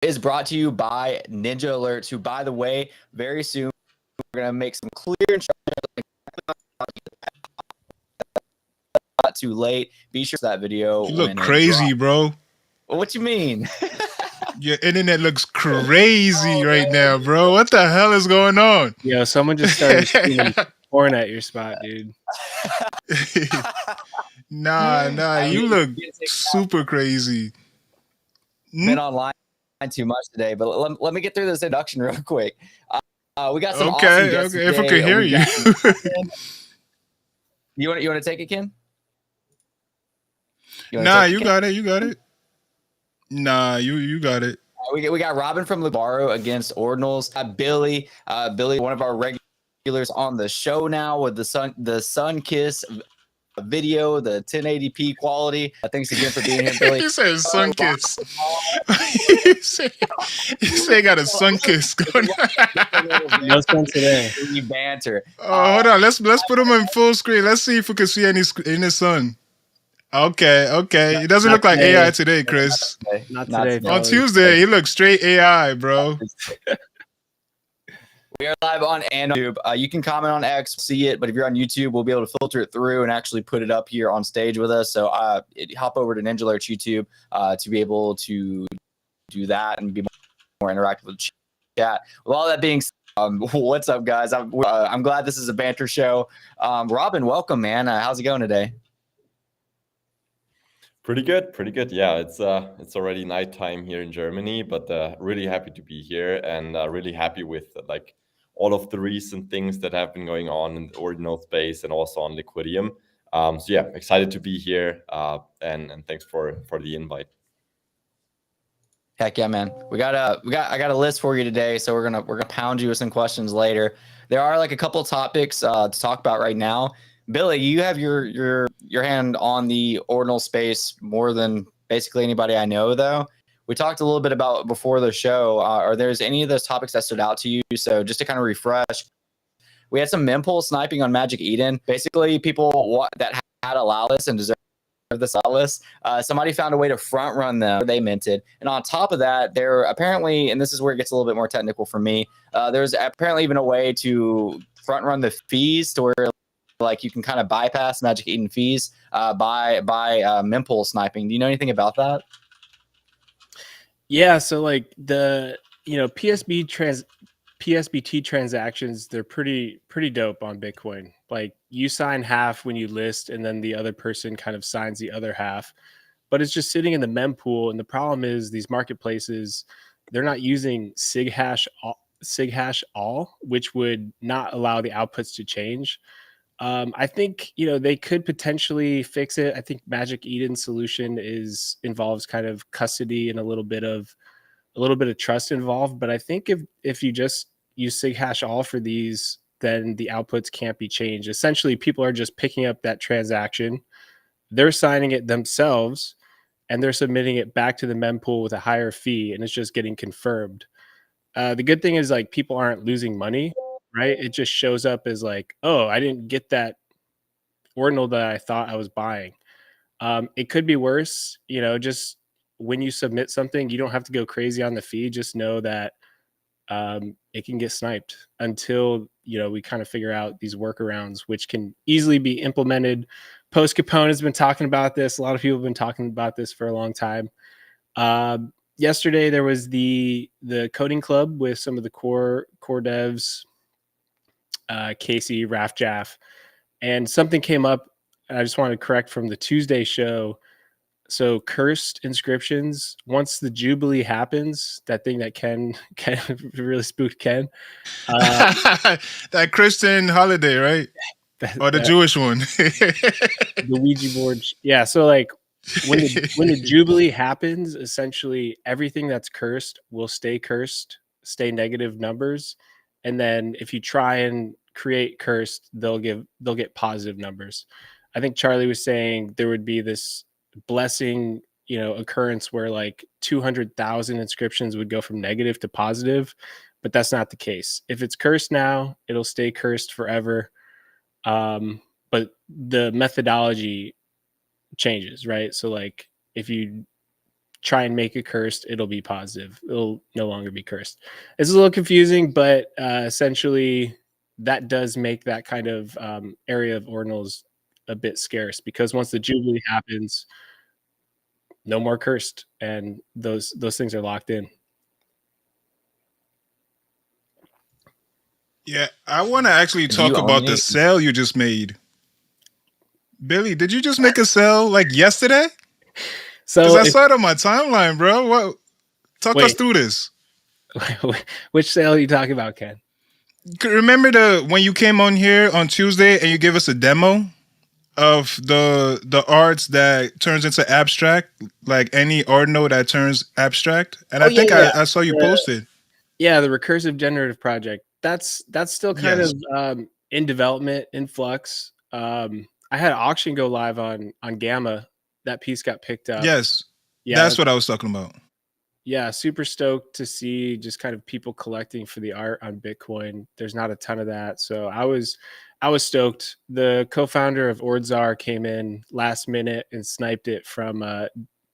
is brought to you by Ninja Alerts, who, by the way, very soon we're gonna make some clear instructions. Not too late. Be sure to that video You look when it crazy, drops. bro. What you mean? Your internet looks crazy right now, bro. What the hell is going on? Yo, someone just started streaming porn at your spot, dude. Nah, you look super crazy. Been online too much today, but let me get through this introduction real quick. We got some awesome guests Okay. today. If I could hear you. You want to take it, Ken? Nah, you got it. You got it. Nah, you got it. We got Robin from Libaro against Ordinals. Billy, one of our regulars on the show now with the Sun Kiss video, the 1080p quality. Thanks again for being here, Billy. He said sun kiss. He say got a sun kiss going on. No sun today. Banter. Hold on. Let's put him in full screen. Let's see if we can see any in the sun. Okay. It doesn't look like AI today, Chris. Not today. On Tuesday, he looks straight AI, bro. We are live on YouTube. You can comment on X, see it, but if you're on YouTube, we'll be able to filter it through and actually put it up here on stage with us. So hop over to Ninja Alerts YouTube to be able to do that and be more interactive with chat. With all that being said, what's up, guys? I'm glad this is a banter show. Robin, welcome, man. How's it going today? Pretty good. Yeah, it's already nighttime here in Germany, but really happy to be here and really happy with like all of the recent things that have been going on in the ordinal space and also on Liquidium. So yeah, excited to be here and thanks for the invite. Heck yeah, man. I got a list for you today, so we're gonna pound you with some questions later. There are like a couple topics to talk about right now. Billy, you have your hand on the ordinal space more than basically anybody I know, though. We talked a little bit about before the show. Are there's any of those topics that stood out to you? So just to kind of refresh, we had some mempool sniping on Magic Eden. Basically, people that had allow this and deserve this list. Somebody found a way to front run them. They minted, and on top of that, there apparently, and this is where it gets a little bit more technical for me. There's apparently even a way to front run the fees to where like you can kind of bypass Magic Eden fees by mempool sniping. Do you know anything about that? Yeah, so like the PSBT transactions, they're pretty dope on Bitcoin. Like you sign half when you list, and then the other person kind of signs the other half. But it's just sitting in the mempool, and the problem is these marketplaces, they're not using sig hash all, which would not allow the outputs to change. I think they could potentially fix it. I think Magic Eden's solution involves kind of custody and a little bit of trust involved. But I think if you just use sig hash all for these, then the outputs can't be changed. Essentially, people are just picking up that transaction, they're signing it themselves, and they're submitting it back to the mempool with a higher fee, and it's just getting confirmed. The good thing is like people aren't losing money. Right? It just shows up as like, oh, I didn't get that ordinal that I thought I was buying. It could be worse, just when you submit something, you don't have to go crazy on the fee. Just know that it can get sniped until, we kind of figure out these workarounds, which can easily be implemented. Post Capone has been talking about this. A lot of people have been talking about this for a long time. Yesterday, there was the coding club with some of the core devs, Casey, Raf Jaff, and something came up. And I just want to correct from the Tuesday show. So cursed inscriptions, once the Jubilee happens, that thing that Ken really spooked Ken. That Christian holiday, right? Or the Jewish one. The Ouija board. Yeah. So like when the Jubilee happens, essentially everything that's cursed will stay cursed, stay negative numbers. And then if you try and create cursed, they'll get positive numbers. I think Charlie was saying there would be this blessing, occurrence where like 200,000 inscriptions would go from negative to positive, but that's not the case. If it's cursed now, it'll stay cursed forever. But the methodology changes, right? So like if you try and make it cursed, it'll be positive. It'll no longer be cursed. It's a little confusing, but essentially that does make that kind of area of ordinals a bit scarce, because once the Jubilee happens, no more cursed, and those things are locked in. Yeah, I want to actually Do you talk own about the any? sale you just made. Billy, did you just make a sale like yesterday? Because So I saw it on my timeline, bro. What? Talk us wait, through this. which sale are you talking about, Ken? Remember when you came on here on Tuesday and you gave us a demo of the arts that turns into abstract, like any ordinal that turns abstract? And Oh, I think yeah. I saw you posted. Yeah, the recursive generative project. That's still kind Yes. of in development, in flux. I had an auction go live on Gamma. That piece got picked up. Yes. Yeah, That's what I was talking about. yeah, super stoked to see just kind of people collecting for the art on Bitcoin. There's not a ton of that, so I was stoked. The co-founder of Ordzar came in last minute and sniped it from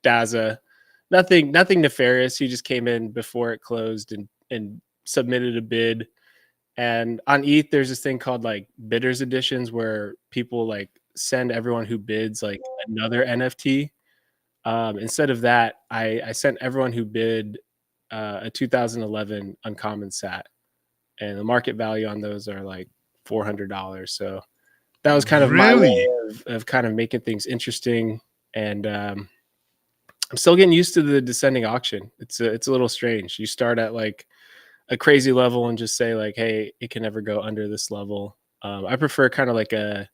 Daza. Nothing nefarious. He just came in before it closed and submitted a bid. And on ETH, there's this thing called like bidders editions, where people like send everyone who bids like another NFT. Instead of that, I sent everyone who bid a 2011 uncommon sat, and the market value on those are like $400. So that was kind of my way Really? of kind of making things interesting. And I'm still getting used to the descending auction. It's a little strange. You start at like a crazy level and just say like, hey, it can never go under this level. I prefer kind of like a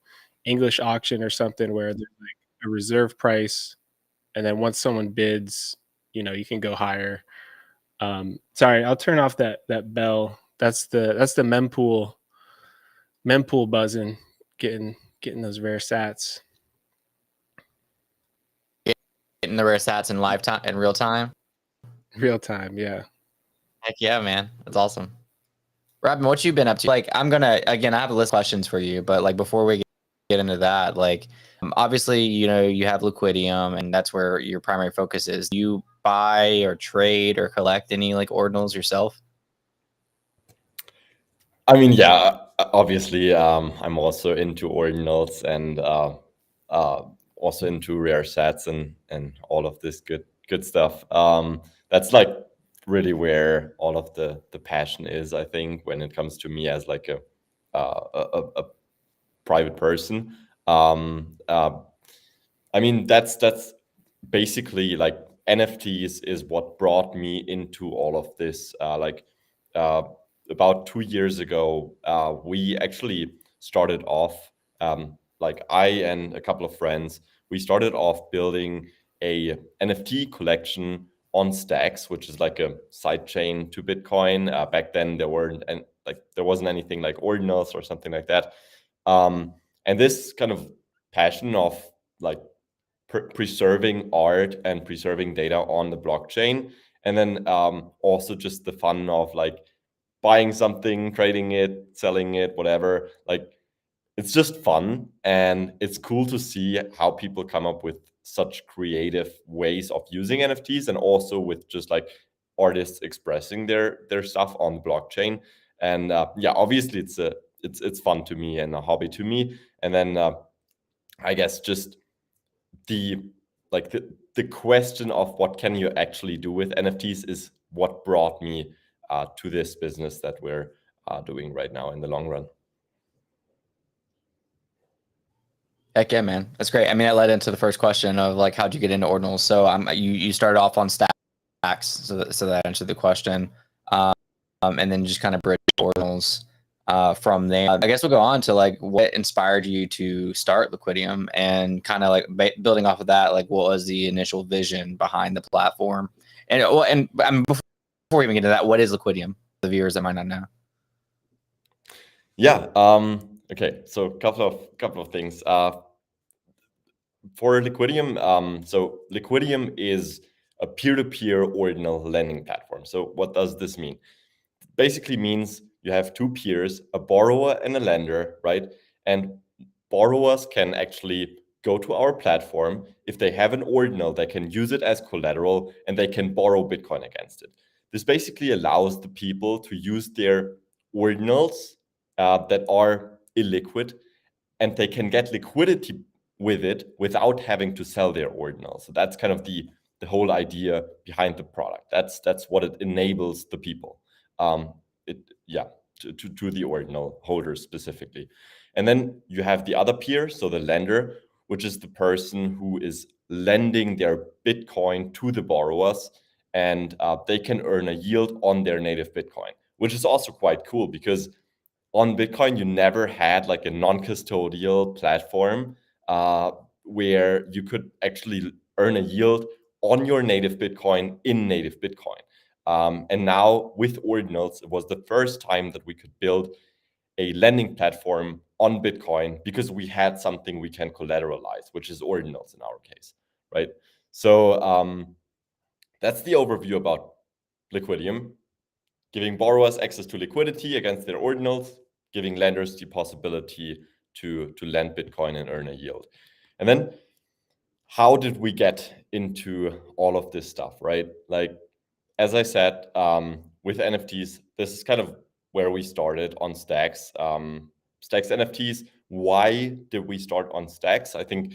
English auction or something where there's like a reserve price, and then once someone bids, you know, you can go higher. Sorry, I'll turn off that bell. That's the mempool buzzing, getting those rare sats. Getting the rare sats in real time. Real time, yeah. Heck yeah, man. That's awesome. Robin, what you been up to? Like, I have a list of questions for you, but like before we get into that, like obviously, you know, you have Liquidium and that's where your primary focus is. Do you buy or trade or collect any like ordinals yourself? I mean, yeah, obviously, I'm also into ordinals and also into rare sets and all of this good stuff. That's like really where all of the passion is, I think, when it comes to me as like a private person. I mean, that's basically like NFTs is what brought me into all of this. About 2 years ago, we actually started off, like I and a couple of friends, we started off building a NFT collection on Stacks, which is like a side chain to Bitcoin. Back then, there wasn't anything like Ordinals or something like that. And this kind of passion of like preserving art and preserving data on the blockchain, and then also just the fun of like buying something, trading it, selling it, whatever. Like it's just fun, and it's cool to see how people come up with such creative ways of using NFTs, and also with just like artists expressing their stuff on the blockchain. And yeah, obviously it's fun to me and a hobby to me. And then I guess just the the question of what can you actually do with NFTs is what brought me to this business that we're doing right now in the long run. Heck yeah, man. That's great. I mean, that led into the first question of like, how'd you get into ordinals? So you started off on Stacks, so that answered the question. And then just kind of bridge ordinals from there. I guess we'll go on to like what inspired you to start Liquidium, and kind of like building off of that, like what was the initial vision behind the platform? And before we even get into that, what is Liquidium? The viewers that might not know. Yeah. Okay. So couple of things. For Liquidium, so Liquidium is a peer-to-peer ordinal lending platform. So what does this mean? Basically means you have two peers, a borrower and a lender, right? And borrowers can actually go to our platform. If they have an ordinal, they can use it as collateral and they can borrow Bitcoin against it. This basically allows the people to use their ordinals that are illiquid, and they can get liquidity with it without having to sell their ordinal. So that's kind of the whole idea behind the product. That's what it enables the people. To the ordinal holders specifically. And then you have the other peer, so the lender, which is the person who is lending their Bitcoin to the borrowers, and they can earn a yield on their native Bitcoin, which is also quite cool because on Bitcoin, you never had like a non-custodial platform where you could actually earn a yield on your native Bitcoin in native Bitcoin. And now with Ordinals, it was the first time that we could build a lending platform on Bitcoin because we had something we can collateralize, which is Ordinals in our case, right? So that's the overview about Liquidium, giving borrowers access to liquidity against their Ordinals, giving lenders the possibility to lend Bitcoin and earn a yield. And then how did we get into all of this stuff, right? Like, as I said, with NFTs, this is kind of where we started on Stacks. Stacks NFTs, why did we start on Stacks? I think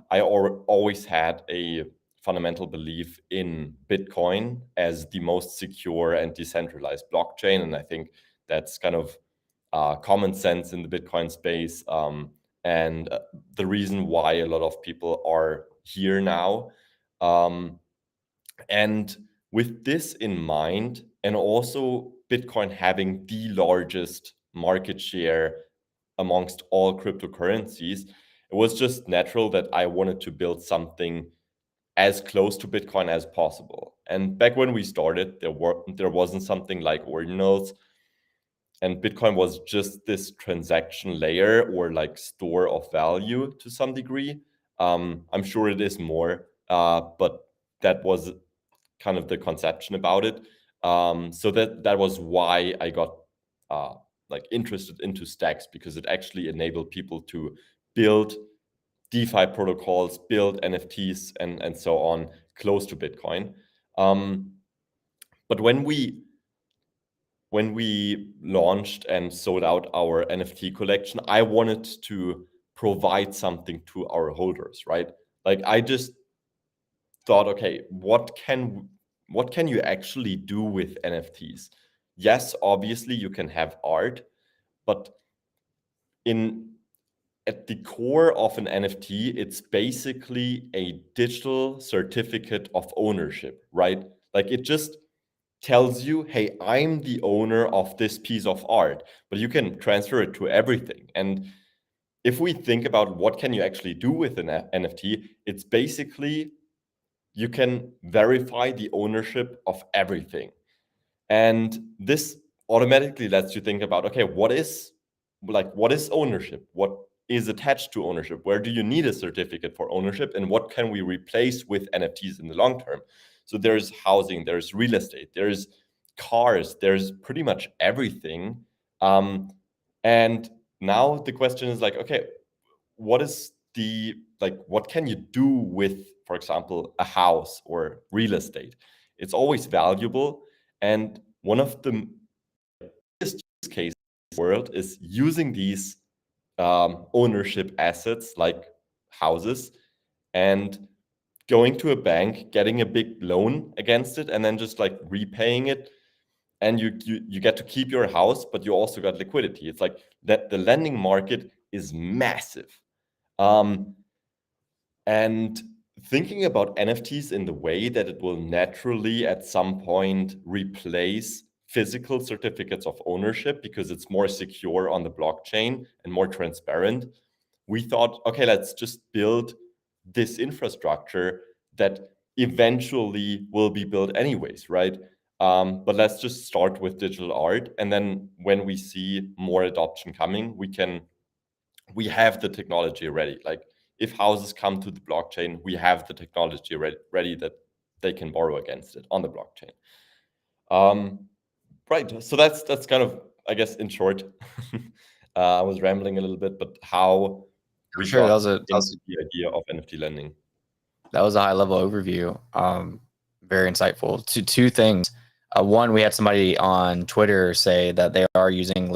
I always had a fundamental belief in Bitcoin as the most secure and decentralized blockchain. And I think that's kind of common sense in the Bitcoin space. And the reason why a lot of people are here now. And with this in mind, and also Bitcoin having the largest market share amongst all cryptocurrencies, it was just natural that I wanted to build something as close to Bitcoin as possible. And back when we started, there wasn't something like Ordinals, and Bitcoin was just this transaction layer or like store of value to some degree. I'm sure it is more, but that was kind of the conception about it. So that was why I got like interested into Stacks, because it actually enabled people to build DeFi protocols, build NFTs, and so on close to Bitcoin. But when we launched and sold out our NFT collection, I wanted to provide something to our holders, right? Like I just thought, okay, what can you actually do with NFTs? Yes, obviously you can have art, but at the core of an NFT, it's basically a digital certificate of ownership, right? Like it just tells you, hey, I'm the owner of this piece of art, but you can transfer it to everything. And if we think about what can you actually do with an NFT, it's basically you can verify the ownership of everything. And this automatically lets you think about, okay, what is ownership? What is attached to ownership? Where do you need a certificate for ownership? And what can we replace with NFTs in the long term? So there's housing, there's real estate, there's cars, there's pretty much everything. And now the question is like, okay, what can you do with, for example, a house or real estate? It's always valuable. And one of the biggest use cases in the world is using these ownership assets like houses and going to a bank, getting a big loan against it, and then just like repaying it. And you get to keep your house, but you also got liquidity. It's like that the lending market is massive. And thinking about NFTs in the way that it will naturally at some point replace physical certificates of ownership because it's more secure on the blockchain and more transparent, we thought, okay, let's just build this infrastructure that eventually will be built anyways, right? But let's just start with digital art. And then when we see more adoption coming, we have the technology ready. Like if houses come to the blockchain, we have the technology ready that they can borrow against it on the blockchain. Right. So that's kind of, I guess, in short, I was rambling a little bit, but how we Sure, got that was into the idea of NFT lending. that was a high level overview. Very insightful. Two things. One, we had somebody on Twitter say that they are using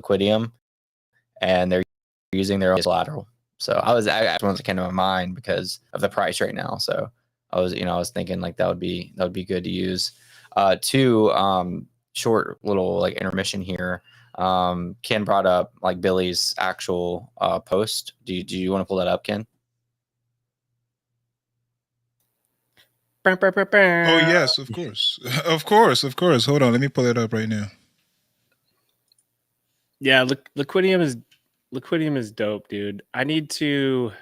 Liquidium and they're using their own collateral. So that's one that came to my mind because of the price right now. So I was thinking like that would be good to use. Two, short little like intermission here. Ken brought up like Billy's actual post. Do you want to pull that up, Ken? Oh yes, of course, of course. Hold on, let me pull it up right now. Yeah, Liquidium is dope, dude. I need to,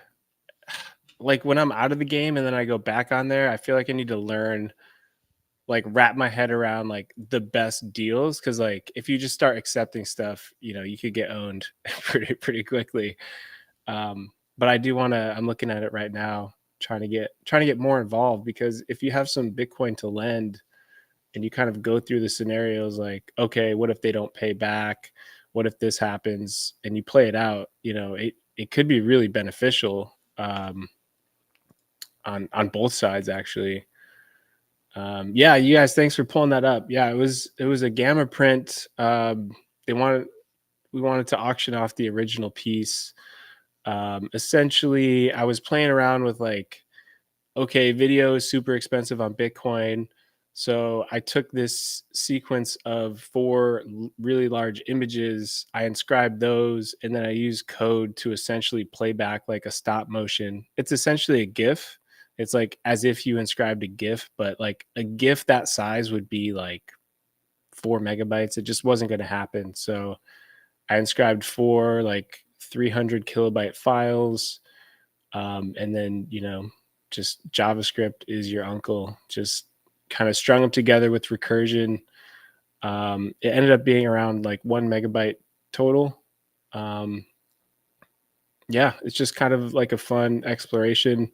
like, when I'm out of the game and then I go back on there, I feel like I need to learn, like, wrap my head around like the best deals, because like if you just start accepting stuff, you could get owned pretty quickly. But I do want to. I'm looking at it right now, trying to get more involved, because if you have some Bitcoin to lend and you kind of go through the scenarios, like, okay, what if they don't pay back? What if this happens? And you play it out, it could be really beneficial on both sides, actually. Yeah, you guys, thanks for pulling that up. Yeah, it was a gamma print. We wanted to auction off the original piece. Essentially, I was playing around with like, okay, video is super expensive on Bitcoin. So I took this sequence of 4 really large images, I inscribed those, and then I used code to essentially play back like a stop motion. It's essentially a GIF. It's like as if you inscribed a GIF, but like a GIF that size would be like 4 megabytes. It just wasn't going to happen. So I inscribed 4 like 300 kilobyte files. And then, just JavaScript is your uncle. Just kind of strung them together with recursion. It ended up being around like 1 megabyte total. Yeah, it's just kind of like a fun exploration.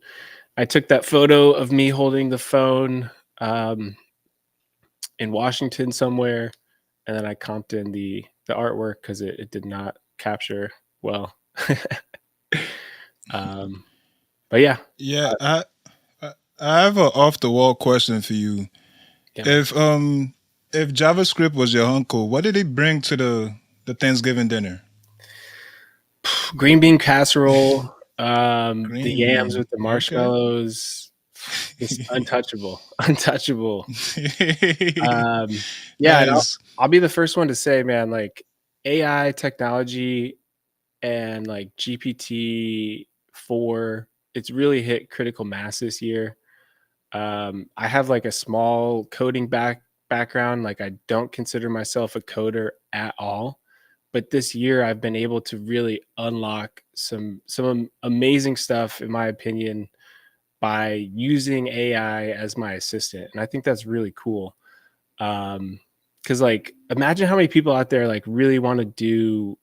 I took that photo of me holding the phone in Washington somewhere, and then I comped in the artwork because it did not capture well. But yeah. Yeah, I have a off the wall question for you. Yeah. If JavaScript was your uncle, what did he bring to the Thanksgiving dinner? Green bean casserole, the Green yams bean. with the Okay. marshmallows, just untouchable. Yeah, and Nice. I'll be the first one to say, man, like AI technology and like GPT-4, it's really hit critical mass this year. I have like a small coding background. Like I don't consider myself a coder at all, but this year I've been able to really unlock some amazing stuff, in my opinion, by using AI as my assistant. And I think that's really cool. Because like imagine how many people out there like really want to do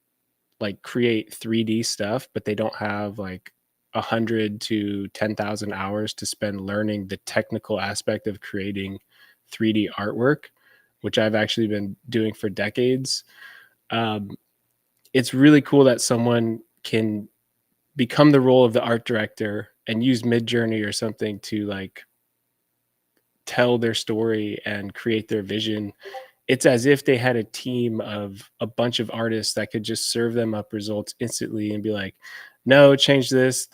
like create 3D stuff, but they don't have like 100 to 10,000 hours to spend learning the technical aspect of creating 3D artwork, which I've actually been doing for decades. It's really cool that someone can become the role of the art director and use Midjourney or something to like tell their story and create their vision. It's as if they had a team of a bunch of artists that could just serve them up results instantly and be like, no, change this,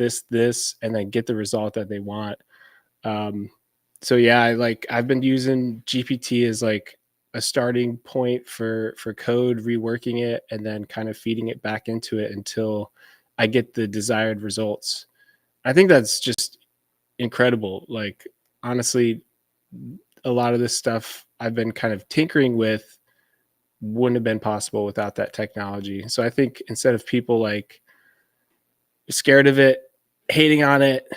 and then get the result that they want. So yeah, I've been using GPT as like a starting point for code, reworking it, and then kind of feeding it back into it until I get the desired results. I think that's just incredible. Like honestly, a lot of this stuff I've been kind of tinkering with wouldn't have been possible without that technology. So I think instead of people like scared of it, hating on it,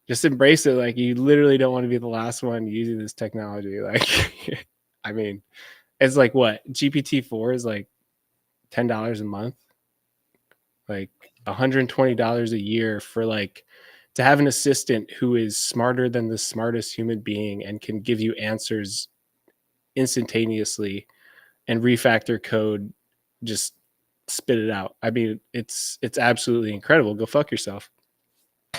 just embrace it. Like you literally don't want to be the last one using this technology. Like, I mean, it's like what GPT-4 is like $10 a month, like $120 a year for like to have an assistant who is smarter than the smartest human being and can give you answers instantaneously and refactor code just spit it out. I mean, it's absolutely incredible. Go fuck yourself.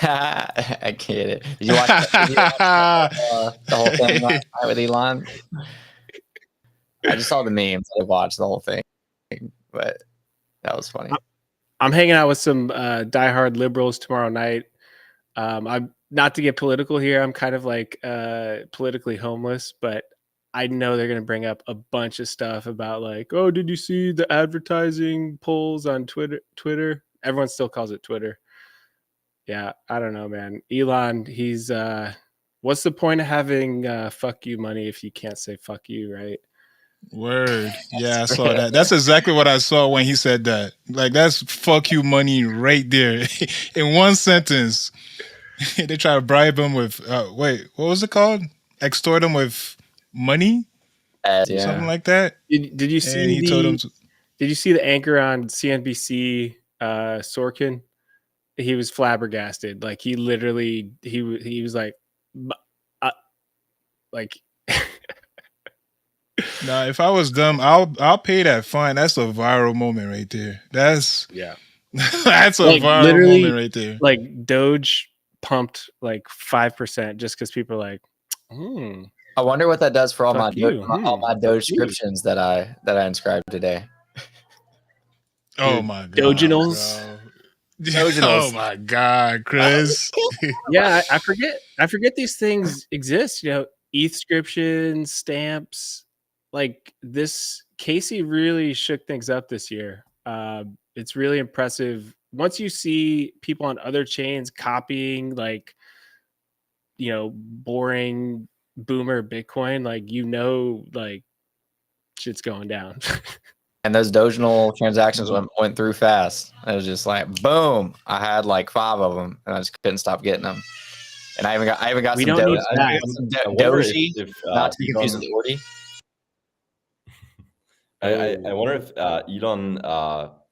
I get it. Did you watch the whole thing last night with Elon? I just saw the memes. I watched the whole thing, but that was funny. I'm hanging out with some diehard liberals tomorrow night. I'm not to get political here. I'm kind of like politically homeless, but I know they're going to bring up a bunch of stuff about like, oh, did you see the advertising polls on Twitter? Everyone still calls it Twitter. Yeah, I don't know, man. Elon, he's what's the point of having fuck you money if you can't say fuck you, right? Word. Yeah, I saw that. That's exactly what I saw when he said that. Like, that's fuck you money right there in one sentence. They try to bribe him with, wait, what was it called? Extort him with money? Yeah. Something like that. Did you see And he told him to, Did you see the anchor on CNBC, Sorkin? He was flabbergasted. Like he literally, he was like nah, if I was dumb, I'll pay that fine. That's a viral moment right there. That's that's a like, viral moment right there. Like Doge pumped like 5% just because people are like, I wonder what that does for all my all my Doge subscriptions that I inscribed today. Oh my god, Doginals. Oh my god, Chris. Yeah, I forget these things exist. You know, ETH-scriptions, stamps. Like this, Casey really shook things up this year. It's really impressive. Once you see people on other chains copying, like, you know, boring boomer Bitcoin, like, you know, like shit's going down. And those Doginal transactions went through fast. It was just like boom. I had like 5 of them, and I just couldn't stop getting them. And I even got We some don't need Doji, not to be confused with Ordi. I wonder if Elon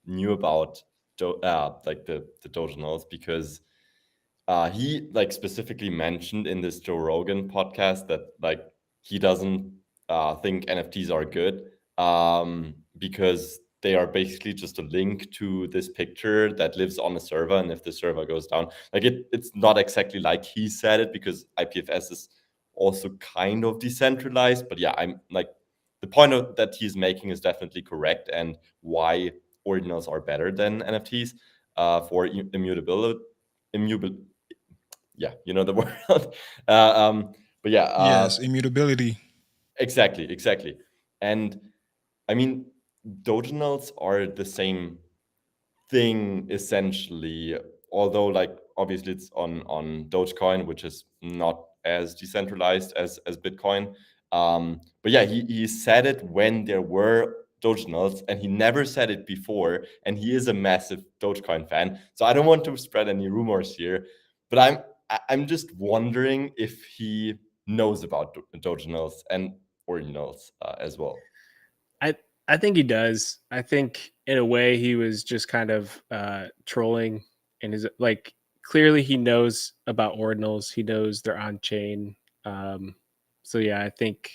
knew about like the Doginals, because he like specifically mentioned in this Joe Rogan podcast that like he doesn't think NFTs are good because they are basically just a link to this picture that lives on a server, and if the server goes down, like it's not exactly like he said it, because IPFS is also kind of decentralized. But yeah, I'm like, the point that he's making is definitely correct, and why ordinals are better than NFTs for immutability. Yeah, you know the word. But yeah, yes, immutability. Exactly. And I mean, Doginals are the same thing essentially, although like obviously it's on Dogecoin, which is not as decentralized as Bitcoin. But yeah, he said it when there were Doginals, and he never said it before, and he is a massive Dogecoin fan. So I don't want to spread any rumors here, but I'm just wondering if he knows about Doginals and Ordinals as well. I think he does. I think in a way he was just kind of trolling, and his like, clearly he knows about ordinals. He knows they're on chain. So yeah, I think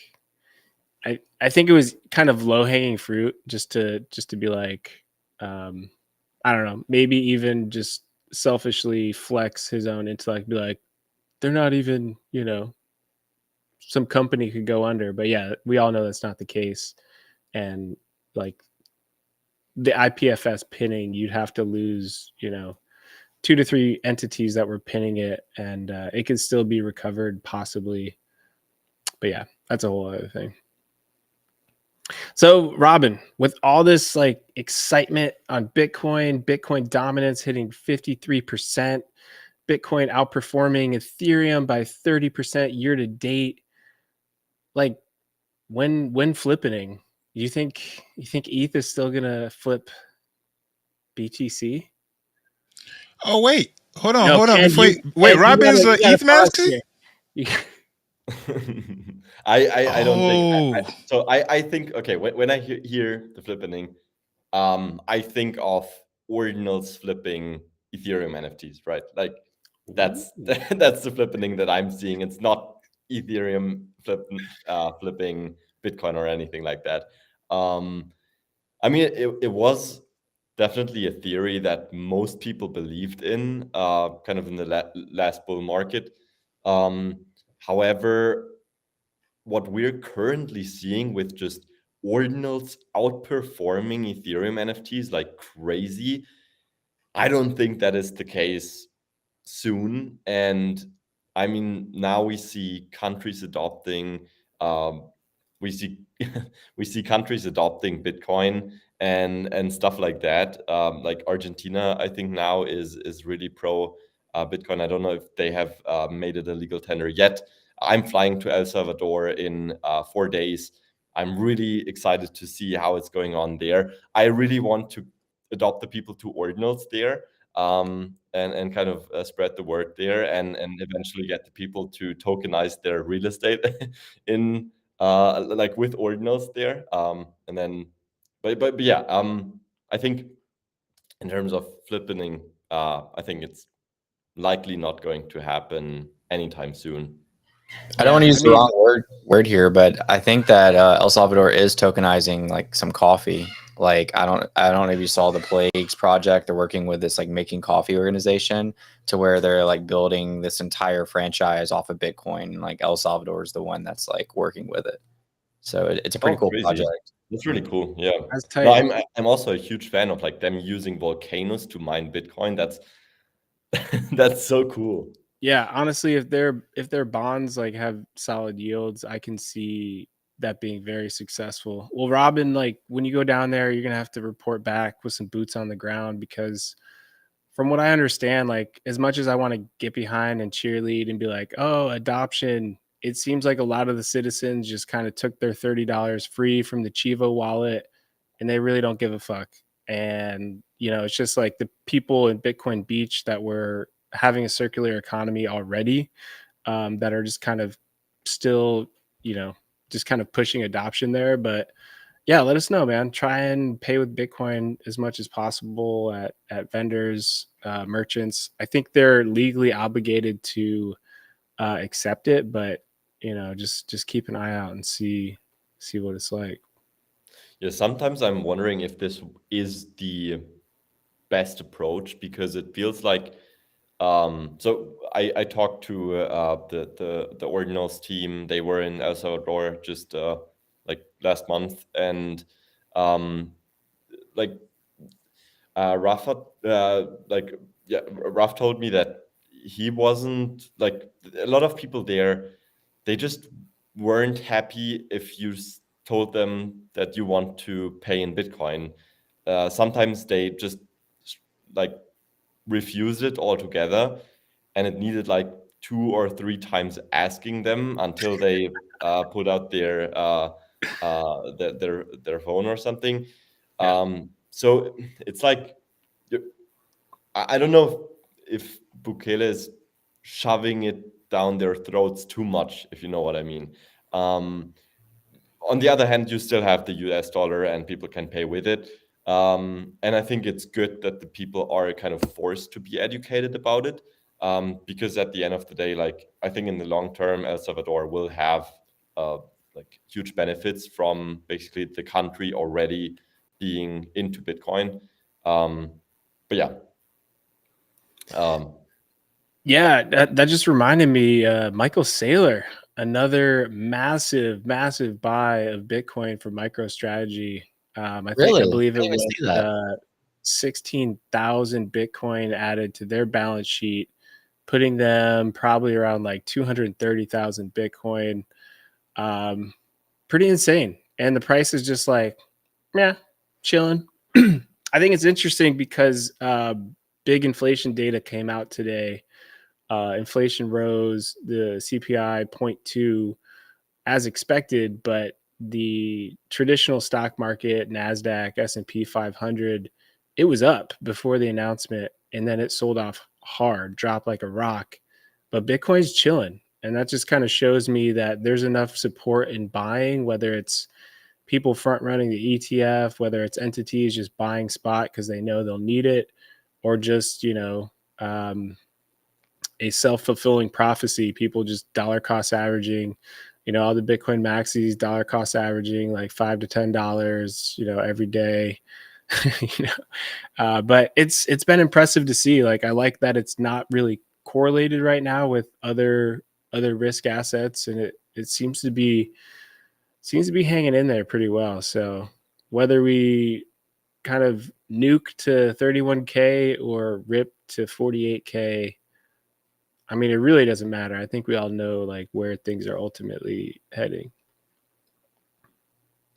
it was kind of low hanging fruit just to be like, I don't know, maybe even just selfishly flex his own intellect, be like, they're not even, you know, some company could go under. But yeah, we all know that's not the case. And like the IPFS pinning, you'd have to lose, you know, 2 to 3 entities that were pinning it, and it could still be recovered possibly. But yeah, that's a whole other thing. So Robin, with all this like excitement on Bitcoin dominance hitting 53%, Bitcoin outperforming Ethereum by 30% year to date, like when flipping, you think ETH is still gonna flip BTC? Oh wait, hold on. Ken, Wait, Robin's the ETH master? I don't think so. I think, okay, when I hear the flipping, I think of ordinals flipping Ethereum NFTs, right? Like that's the flipping that I'm seeing. It's not Ethereum flipping Bitcoin or anything like that. I mean, it was definitely a theory that most people believed in, kind of in the last bull market. However, what we're currently seeing with just ordinals outperforming Ethereum NFTs like crazy, I don't think that is the case soon. And I mean, now we see countries adopting, we see we see countries adopting Bitcoin and stuff like that. Like Argentina, I think now is really pro Bitcoin. I don't know if they have made it a legal tender yet. I'm flying to El Salvador in 4 days. I'm really excited to see how it's going on there. I really want to adopt the people to ordinals there, and kind of spread the word there, and eventually get the people to tokenize their real estate in like with ordinals there, and then but yeah, I think in terms of flipping, I think it's likely not going to happen anytime soon. I don't want to Yeah, use the wrong word here, but I think that El Salvador is tokenizing like some coffee. Like I don't know if you saw the Plagues project. They're working with this like making coffee organization to where they're like building this entire franchise off of Bitcoin. And like El Salvador is the one that's like working with it. So it's a pretty cool Crazy. project. That's really cool. Yeah. That's No, tight. I'm also a huge fan of like them using volcanoes to mine Bitcoin. That's that's so cool. Yeah, honestly, if their bonds like have solid yields, I can see that being very successful. Well, Robin, like when you go down there, you're gonna have to report back with some boots on the ground, because from what I understand, like as much as I want to get behind and cheerlead and be like, oh, adoption, it seems like a lot of the citizens just kind of took their $30 free from the Chivo wallet and they really don't give a fuck. And, it's just like the people in Bitcoin Beach that were having a circular economy already, that are just kind of still, just kind of pushing adoption there. But yeah, let us know, man. Try and pay with Bitcoin as much as possible at vendors, merchants. I think they're legally obligated to accept it, but just keep an eye out and see what it's like. Yeah, sometimes I'm wondering if this is the best approach, because it feels like, so I talked to the ordinals team. They were in El Salvador just like last month, and like Rafa, Raf told me that he wasn't like a lot of people there. They just weren't happy if you told them that you want to pay in Bitcoin. Sometimes they just like refused it altogether, and it needed like 2 or 3 times asking them until they put out their phone or something. So it's like I don't know if Bukele is shoving it down their throats too much, if you know what I mean. On the other hand, you still have the US dollar and people can pay with it. And I think it's good that the people are kind of forced to be educated about it. Because at the end of the day, like I think in the long term, El Salvador will have like huge benefits from basically the country already being into Bitcoin. But yeah. Yeah, that just reminded me, Michael Saylor, another massive buy of Bitcoin for MicroStrategy. I Really? believe I it didn't even was see that. 16,000 Bitcoin added to their balance sheet, putting them probably around like 230,000 Bitcoin. Pretty insane. And the price is just like, yeah, chilling. I think it's interesting because big inflation data came out today. Inflation rose, the CPI 0.2 as expected, but the traditional stock market, NASDAQ, S&P 500, it was up before the announcement, and then it sold off hard, dropped like a rock. But Bitcoin's chilling, and that just kind of shows me that there's enough support in buying, whether it's people front running the ETF, whether it's entities just buying spot because they know they'll need it, or just, a self-fulfilling prophecy, people just dollar cost averaging, all the Bitcoin maxis dollar cost averaging like $5 to $10, every day. you know. But it's been impressive to see. Like, I like that it's not really correlated right now with other risk assets, and it seems to be hanging in there pretty well. So whether we kind of nuke to 31K or rip to 48K, I mean, it really doesn't matter. I think we all know like where things are ultimately heading.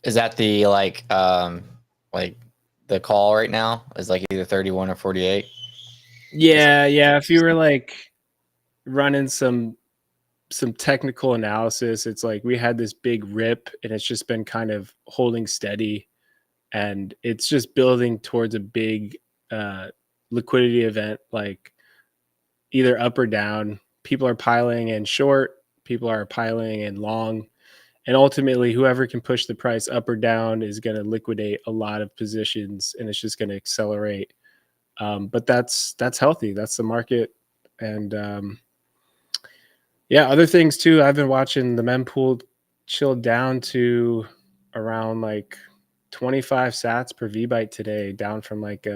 Is that the like the call right now is like either 31 or 48? Yeah. If you were like running some technical analysis, it's like we had this big rip and it's just been kind of holding steady, and it's just building towards a big liquidity event, like either up or down. People are piling in short, people are piling in long, and ultimately whoever can push the price up or down is going to liquidate a lot of positions, and it's just going to accelerate. But that's healthy. That's the market. And yeah, other things too. I've been watching the mempool chilled down to around like 25 sats per VByte today, down from like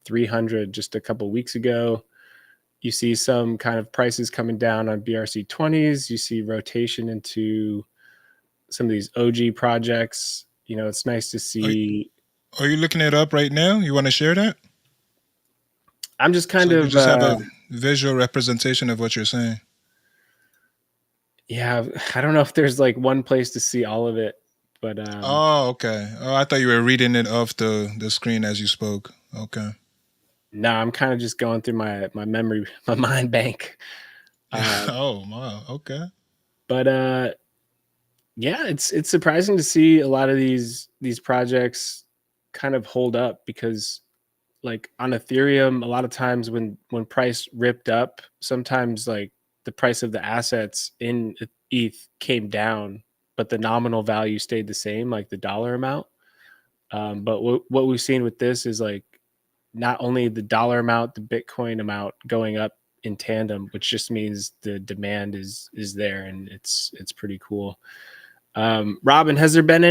300 just a couple weeks ago. You see some kind of prices coming down on BRC20s. You see rotation into some of these OG projects. You know, it's nice to see. Are you looking it up right now? You want to share that? I'm just kind So of you just have a visual representation of what you're saying. Yeah, I don't know if there's like one place to see all of it, but Oh, okay. Oh, I thought you were reading it off the screen as you spoke. Okay. no, I'm kind of just going through my memory, my mind bank. Oh, wow. Okay. But yeah, it's surprising to see a lot of these projects kind of hold up, because like on Ethereum, a lot of times when price ripped up, sometimes like the price of the assets in ETH came down, but the nominal value stayed the same, like the dollar amount. But what we've seen with this is like not only the dollar amount, the Bitcoin amount going up in tandem, which just means the demand is there, and it's pretty cool. Robin, has there been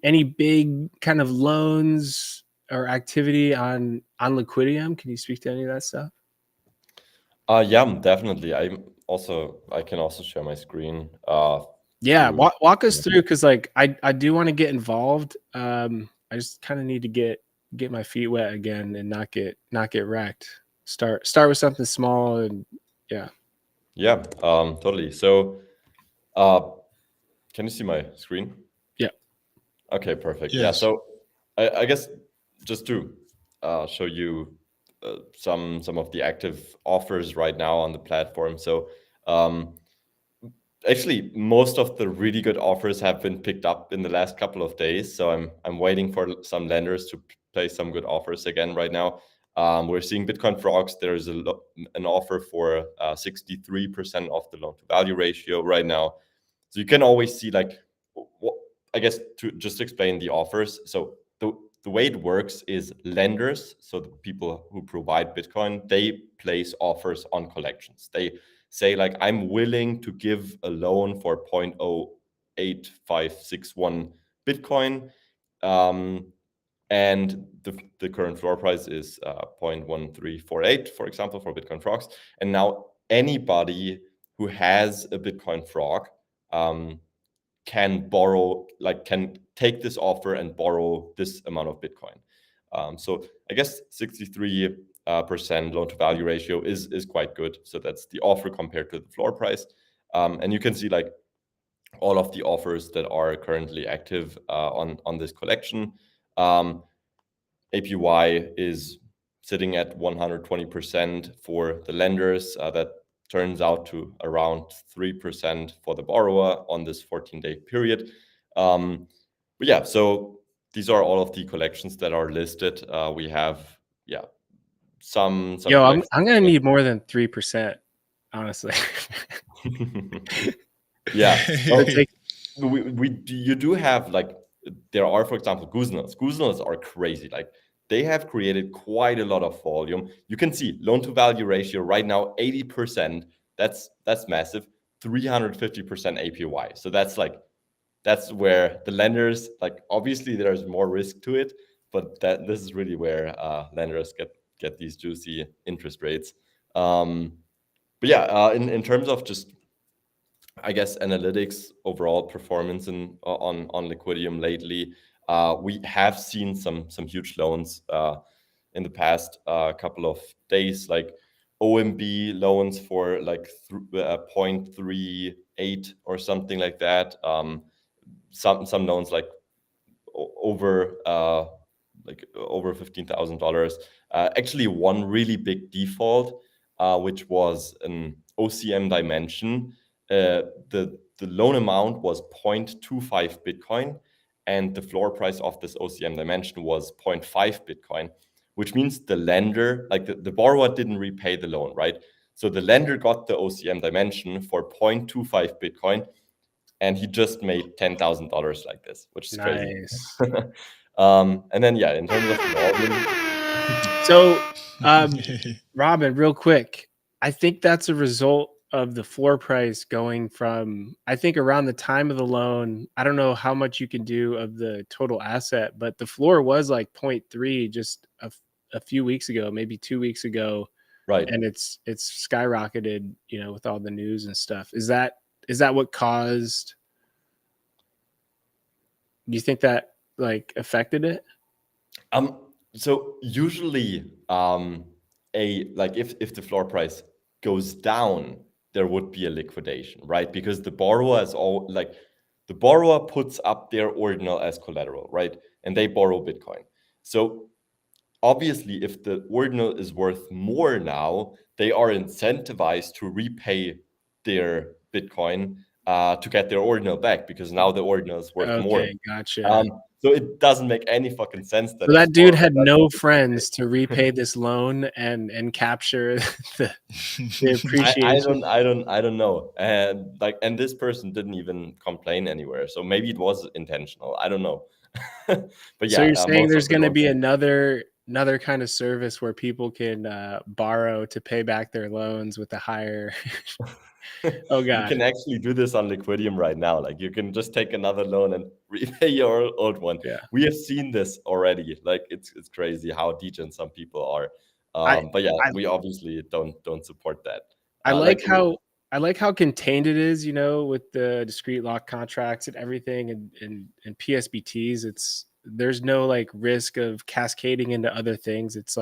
any big kind of loans or activity on Liquidium? Can you speak to any of that stuff? Yeah, definitely. I can also share my screen. Yeah, walk us through, because like I do want to get involved. I just kind of need to get my feet wet again and not get wrecked. Start with something small, and yeah. Yeah, totally. So, can you see my screen? Yeah. Okay, perfect. Yes. Yeah, so I guess just to show you some of the active offers right now on the platform. So actually, most of the really good offers have been picked up in the last couple of days. So I'm waiting for some lenders to place some good offers again right now. We're seeing Bitcoin Frogs. There's an offer for 63% of the loan to value ratio right now. So you can always see like, I guess to just explain the offers. So the way it works is lenders, so the people who provide Bitcoin, they place offers on collections. They say like, I'm willing to give a loan for 0.08561 Bitcoin. And the current floor price is 0.1348, for example, for Bitcoin Frogs. And now anybody who has a Bitcoin Frog can take this offer and borrow this amount of Bitcoin. So I guess 63% loan to value ratio is quite good. So that's the offer compared to the floor price. And you can see like all of the offers that are currently active on this collection. APY is sitting at 120% for the lenders. That turns out to around 3% for the borrower on this 14-day period. But yeah, so these are all of the collections that are listed. We have, some. Yo, I'm gonna need more than 3%, honestly. Yeah. Take You do have like, there are, for example, Goosenals. Goosenals are crazy. Like, they have created quite a lot of volume. You can see loan to value ratio right now, 80%. That's massive. 350% APY. So that's where the lenders, like, obviously there's more risk to it, but this is really where lenders get these juicy interest rates. But yeah, in terms of just, I guess, analytics, overall performance on Liquidium lately, we have seen some huge loans in the past couple of days, like OMB loans for like 0.38 or something like that. Some loans like over $15,000. Actually, one really big default, which was an OCM dimension. The loan amount was 0.25 Bitcoin, and the floor price of this OCM dimension was 0.5 Bitcoin, which means the lender, like the borrower, didn't repay the loan, right? So the lender got the OCM dimension for 0.25 Bitcoin, and he just made $10,000 like this, which is crazy. Nice. And then, yeah, in terms of volume. So, Robin, real quick, I think that's a result of the floor price going from, I think around the time of the loan, I don't know how much you can do of the total asset, but the floor was like 0.3 just a few weeks ago, maybe 2 weeks ago. Right. And it's skyrocketed, you know, with all the news and stuff. Is that what caused? Do you think that like affected it? So usually, if the floor price goes down, there would be a liquidation, right? Because the borrower the borrower puts up their ordinal as collateral, right? And they borrow Bitcoin. So obviously, if the ordinal is worth more now, they are incentivized to repay their Bitcoin to get their ordinal back, because now the ordinal is worth more. Okay, gotcha. So it doesn't make any fucking sense that So that dude had no friends to repay this loan and capture the appreciation. I don't know. And this person didn't even complain anywhere. So maybe it was intentional. I don't know. But yeah. So you're saying there's going to be another another kind of service where people can borrow to pay back their loans with a higher. Oh god. You can actually do this on Liquidium right now. Like, you can just take another loan and repay your old one. Yeah. We have seen this already. Like, it's crazy how degen some people are. But yeah, we obviously don't support that. I like how contained it is, you know, with the discrete lock contracts and everything, and PSBTs. There's no like risk of cascading into other things. It's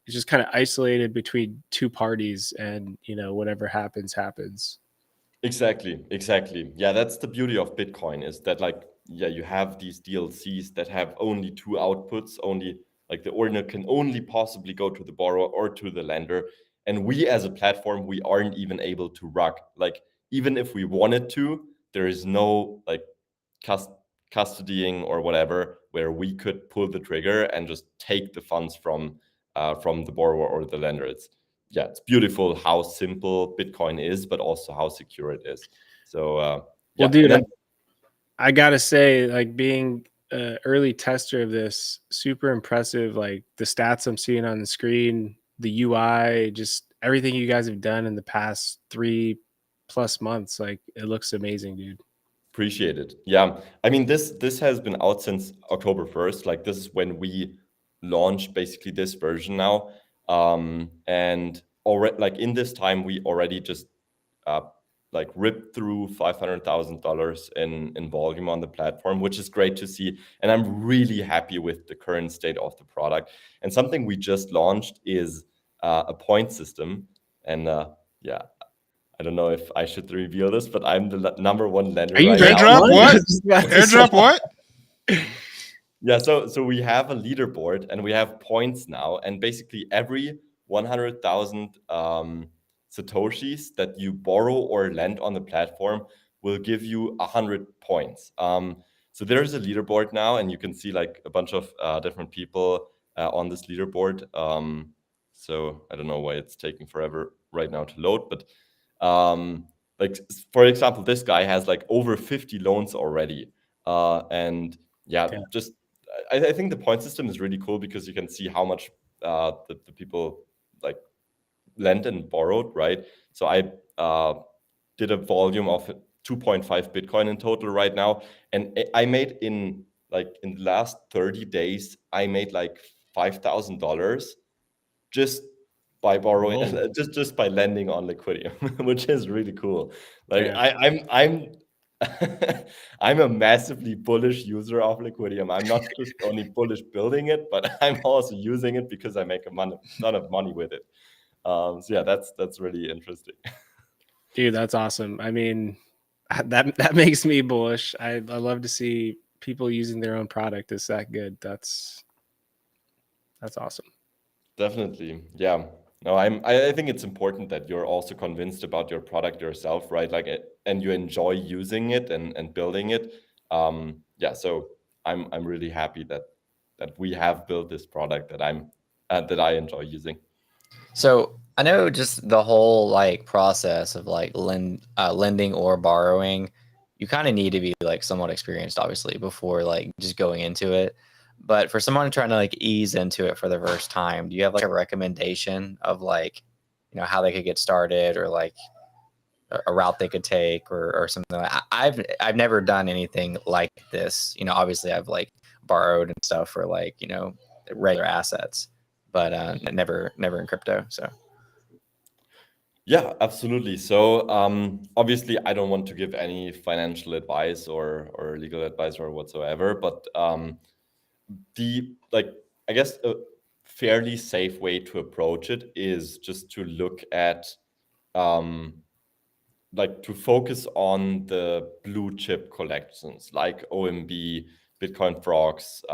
just kind of isolated between two parties, and you know, whatever happens. Exactly. Yeah, that's the beauty of Bitcoin, is that, like, yeah, you have these DLCs that have only two outputs, only like the ordinal can only possibly go to the borrower or to the lender. And we as a platform, we aren't even able to rug. Like, even if we wanted to, there is no like custodying or whatever where we could pull the trigger and just take the funds from the borrower or the lender. It's beautiful how simple Bitcoin is, but also how secure it is. So well, dude, I gotta say, like, being an early tester of this, super impressive. Like the stats I'm seeing on the screen, the UI, just everything you guys have done in the past 3+ months. Like, it looks amazing, dude. Appreciate it. Yeah, I mean, this has been out since October 1st. Like, this is when we launched basically this version now. And already, like, in this time, we already just like ripped through $500,000 in volume on the platform, which is great to see. And I'm really happy with the current state of the product. And something we just launched is a point system. And yeah, I don't know if I should reveal this, but I'm the number one lender. Are you right airdrop now. what? Airdrop what? Yeah, so we have a leaderboard and we have points now, and basically every 100,000 Satoshis that you borrow or lend on the platform will give you 100 points. So there's a leaderboard now, and you can see like a bunch of different people on this leaderboard. So I don't know why it's taking forever right now to load, but like, for example, this guy has like over 50 loans already. And just I think the point system is really cool because you can see how much the people like lent and borrowed, right? So I did a volume of 2.5 Bitcoin in total right now, and I made in like in the last 30 days, I made like $5,000 just by borrowing, just by lending on Liquidium, which is really cool. Like I'm I'm a massively bullish user of Liquidium. I'm not just only bullish building it, but I'm also using it because I make a ton of money with it. So yeah, that's really interesting. Dude, that's awesome. I mean, that makes me bullish. I love to see people using their own product. It's that good. That's awesome. Definitely. Yeah. No, I think it's important that you're also convinced about your product yourself, right? Like and you enjoy using it and building it. Yeah, so I'm really happy that we have built this product that that I enjoy using. So I know just the whole like process of like lending or borrowing, you kind of need to be like somewhat experienced, obviously, before like just going into it. But for someone trying to like ease into it for the first time, do you have like a recommendation of like, how they could get started, or like a route they could take, or something like that? I've never done anything like this. Obviously I've like borrowed and stuff for like, regular assets, but never in crypto. So Yeah, absolutely. So obviously, I don't want to give any financial advice or legal advice or whatsoever, but I guess a fairly safe way to approach it is just to look at to focus on the blue chip collections like OMB, Bitcoin Frogs,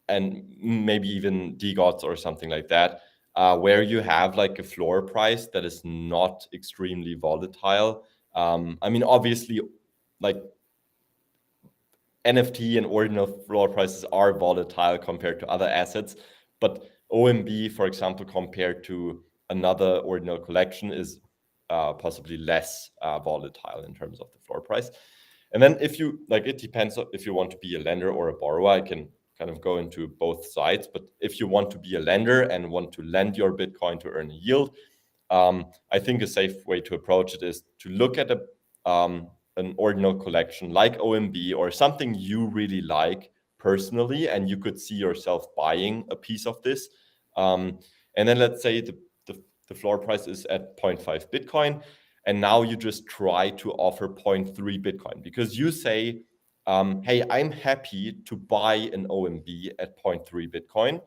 and maybe even DGOTs or something like that, where you have like a floor price that is not extremely volatile. I mean, obviously, like NFT and ordinal floor prices are volatile compared to other assets, but OMB, for example, compared to another ordinal collection is possibly less volatile in terms of the floor price. And then if you it depends if you want to be a lender or a borrower. I can kind of go into both sides, but if you want to be a lender and want to lend your Bitcoin to earn a yield, I think a safe way to approach it is to look at an ordinal collection like OMB or something you really like personally, and you could see yourself buying a piece of this. And then let's say the floor price is at 0.5 Bitcoin, and now you just try to offer 0.3 Bitcoin because you say, hey, I'm happy to buy an OMB at 0.3 Bitcoin,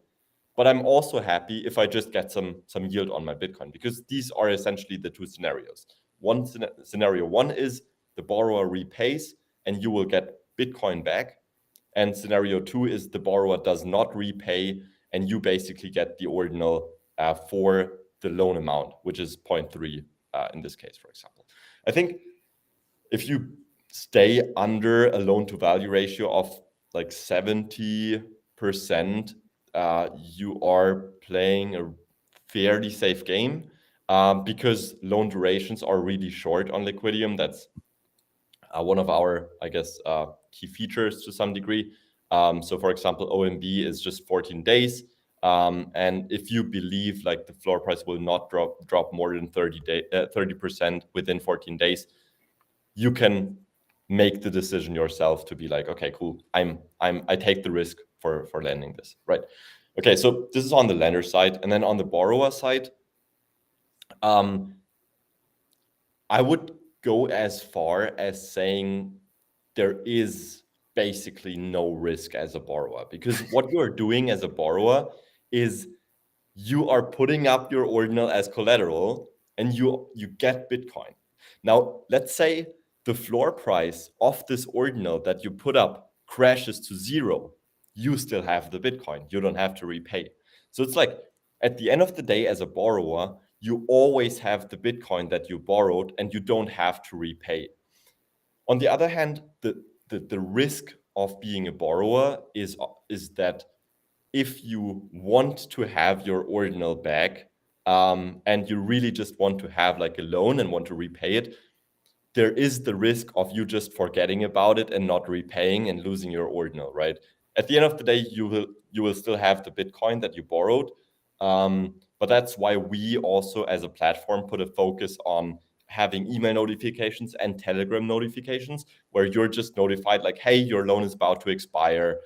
but I'm also happy if I just get some yield on my Bitcoin, because these are essentially the two scenarios. Scenario one is the borrower repays and you will get Bitcoin back. And scenario two is the borrower does not repay and you basically get the ordinal for the loan amount, which is 0.3 in this case, for example. I think if you stay under a loan to value ratio of like 70%, you are playing a fairly safe game because loan durations are really short on Liquidium. That's one of our, I guess, key features to some degree. So for example, OMB is just 14 days. And if you believe like the floor price will not drop more than 30% within 14 days, you can make the decision yourself to be like, okay, cool, I take the risk for lending this, right? Okay, so this is on the lender side, and then on the borrower side, I would go as far as saying there is basically no risk as a borrower, because what you're doing as a borrower is you are putting up your ordinal as collateral and you get Bitcoin. Now, let's say the floor price of this ordinal that you put up crashes to zero. You still have the Bitcoin. You don't have to repay. So it's like at the end of the day, as a borrower, you always have the Bitcoin that you borrowed and you don't have to repay. On the other hand, the risk of being a borrower is that if you want to have your ordinal back and you really just want to have like a loan and want to repay it, there is the risk of you just forgetting about it and not repaying and losing your ordinal, right? At the end of the day, you will still have the Bitcoin that you borrowed. But that's why we also as a platform put a focus on having email notifications and Telegram notifications where you're just notified like, hey, your loan is about to expire.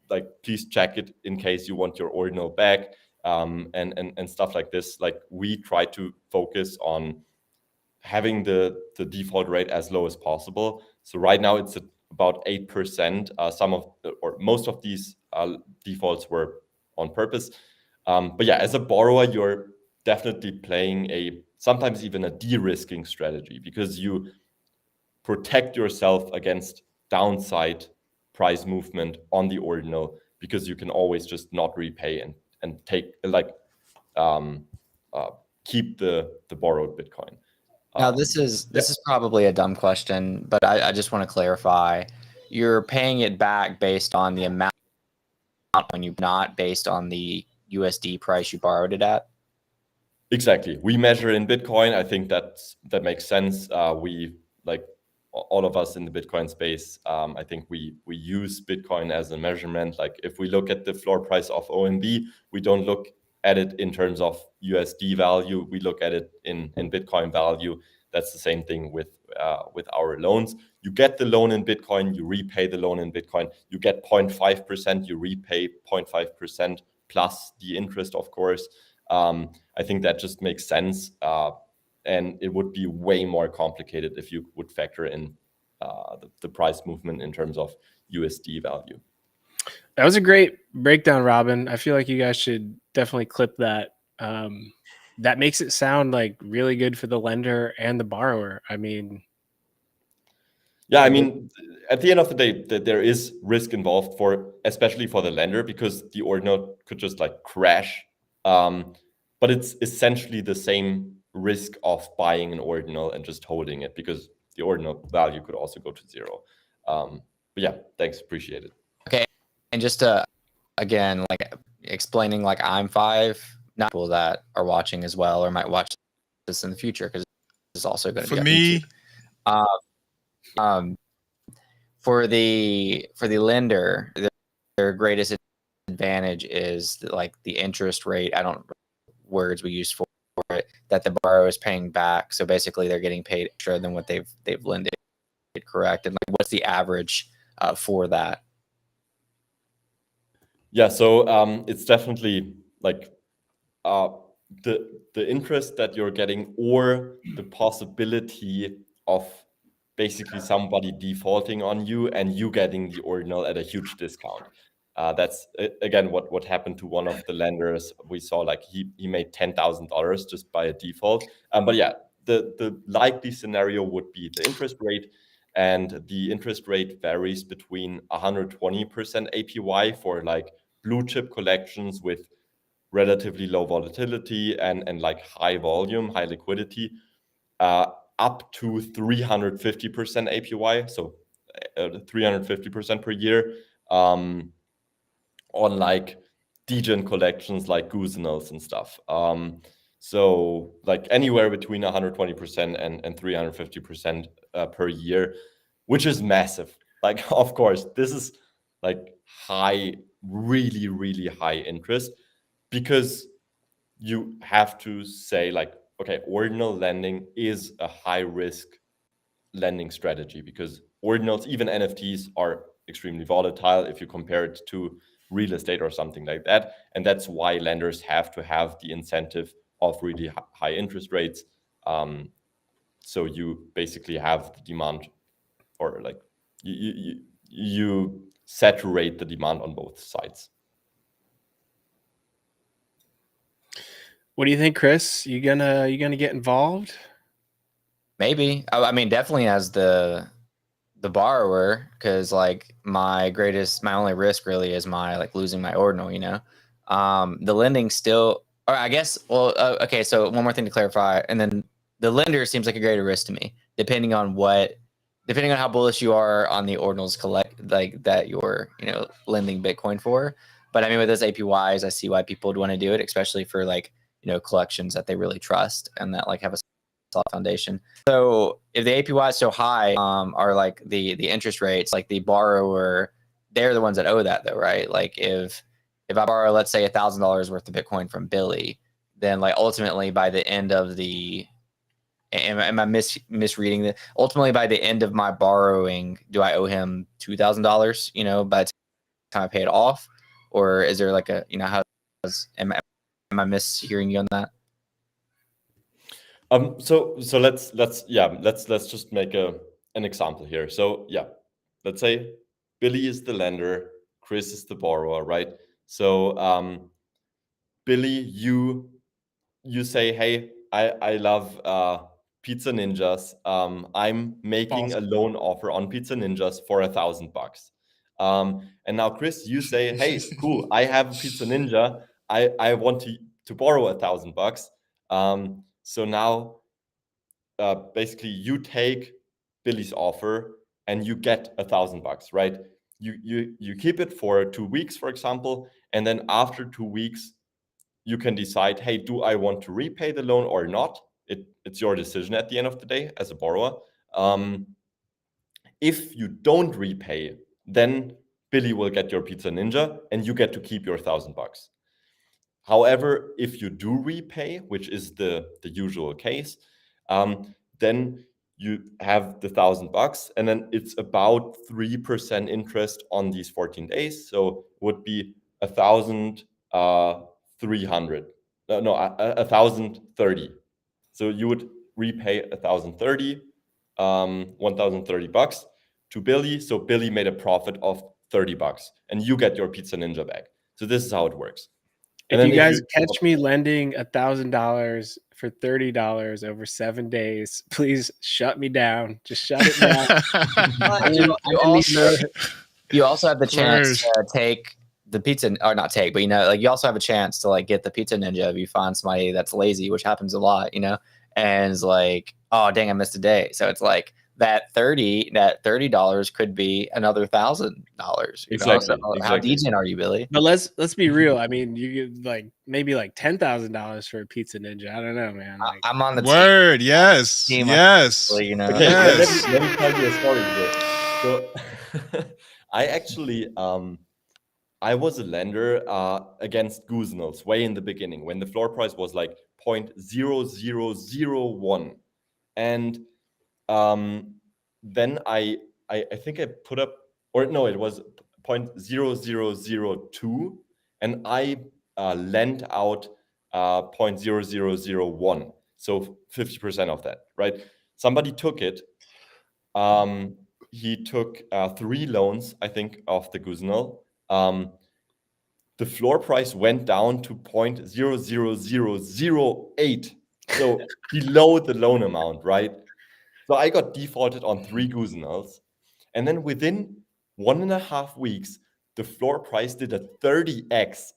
Like, please check it in case you want your ordinal back, and stuff like this. Like, we try to focus on having the default rate as low as possible. So right now it's at about 8%. Most of these defaults were on purpose. But yeah, as a borrower, you're definitely playing sometimes even a de-risking strategy, because you protect yourself against downside price movement on the ordinal, because you can always just not repay and take keep the borrowed Bitcoin. Now, this is probably a dumb question, but I just want to clarify. You're paying it back based on the amount when you, not based on the USD price you borrowed it at. Exactly. We measure in Bitcoin. I think that makes sense. We, like all of us in the Bitcoin space, I think we use Bitcoin as a measurement. Like, if we look at the floor price of OMB, we don't look at it in terms of USD value. We look at it in Bitcoin value. That's the same thing with our loans. You get the loan in Bitcoin, you repay the loan in Bitcoin. You get 0.5%, you repay 0.5% plus the interest, of course. I think that just makes sense. And it would be way more complicated if you would factor in the price movement in terms of USD value. That was a great breakdown, Robin. I feel like you guys should definitely clip that. That makes it sound like really good for the lender and the borrower. I mean, yeah, I mean, at the end of the day, there is risk involved especially for the lender, because the ordinal could just like crash. But it's essentially the same risk of buying an ordinal and just holding it, because the ordinal value could also go to zero. But yeah, thanks, appreciate it. Okay, and just again, like explaining, like I'm 5, not people that are watching as well or might watch this in the future, because it's also going to be on YouTube. For the lender, their greatest advantage is like the interest rate. I don't words we use for it, that the borrower is paying back. So basically, they're getting paid extra than what they've lended. Correct? And like, what's the average for that? Yeah, so it's definitely like the interest that you're getting, or the possibility of basically somebody defaulting on you and you getting the ordinal at a huge discount. That's again what happened to one of the lenders. We saw like he made $10,000 just by a default. But yeah, the likely scenario would be the interest rate, and the interest rate varies between 120% APY for like blue chip collections with relatively low volatility and like high volume, high liquidity, up to 350% APY, so 350% per year, on like degen collections like Goosenals and stuff. So like anywhere between 120% and 350% per year, which is massive. Like, of course, this is like high, really, really high interest, because you have to say like, okay, ordinal lending is a high risk lending strategy, because ordinals, even NFTs, are extremely volatile if you compare it to real estate or something like that. And that's why lenders have to have the incentive of really high interest rates. So you basically have the demand, or like you saturate the demand on both sides. what do you think, Chris? You gonna get involved? Maybe. I mean, definitely as the borrower, because like my only risk really is my like losing my ordinal. The lending still, or I guess. Well, okay. So one more thing to clarify, and then the lender seems like a greater risk to me, depending on how bullish you are on the ordinals like that you're lending Bitcoin for. But I mean, with those APYs, I see why people would want to do it, especially for like collections that they really trust and that like have a solid foundation. So if the APY is so high, are like the interest rates, like the borrower, they're the ones that owe that though, right? Like if I borrow, let's say $1,000 worth of Bitcoin from Billy, then like ultimately by the end of the Am I misreading that? Ultimately, by the end of my borrowing, do I owe him $2,000? By the time I pay it off, or is there like a am I mishearing you on that? So let's just make an example here. So yeah, let's say Billy is the lender, Chris is the borrower, right? So Billy, you say, hey, I love Pizza Ninjas. I'm making a loan offer on Pizza Ninjas for $1,000. And now Chris, you say, hey, cool, I have a Pizza Ninja. I want to borrow $1,000. So now basically you take Billy's offer and you get $1,000, right? You keep it for 2 weeks, for example, and then after 2 weeks you can decide, hey, do I want to repay the loan or not? It's your decision at the end of the day as a borrower. If you don't repay, then Billy will get your Pizza Ninja and you get to keep your $1,000. However, if you do repay, which is the usual case, then you have the $1,000 and then it's about 3% interest on these 14 days. So would be 1,300. No, 1,030. So you would repay 1,030, $1,030 to Billy. So Billy made a profit of $30 and you get your Pizza Ninja back. So this is how it works. If you guys catch me lending $1,000 for $30 over 7 days, please shut me down. Just shut it down. You also have the chance to take the pizza, or not take, but you also have a chance to like get the Pizza Ninja if you find somebody that's lazy, which happens a lot, and it's like, oh dang, I missed a day. So it's like that $30 could be another $1,000. Exactly. How decent are you, Billy? But let's be real. I mean, you get like maybe like $10,000 for a Pizza Ninja. I don't know, man. Like, I'm on the word. Yes. Yes. Okay, yes. let me tell you a story here. So I actually I was a lender against Ordinals way in the beginning when the floor price was like 0.0001, and then I think I put up, or no, it was 0.0002, and I lent out 0.0001, so 50% of that, right? Somebody took it. He took 3 loans, I think, of the Ordinal. The floor price went down to 0.00008, so below the loan amount, right? So I got defaulted on 3 Ordinals, and then within 1.5 weeks, the floor price did a 30x.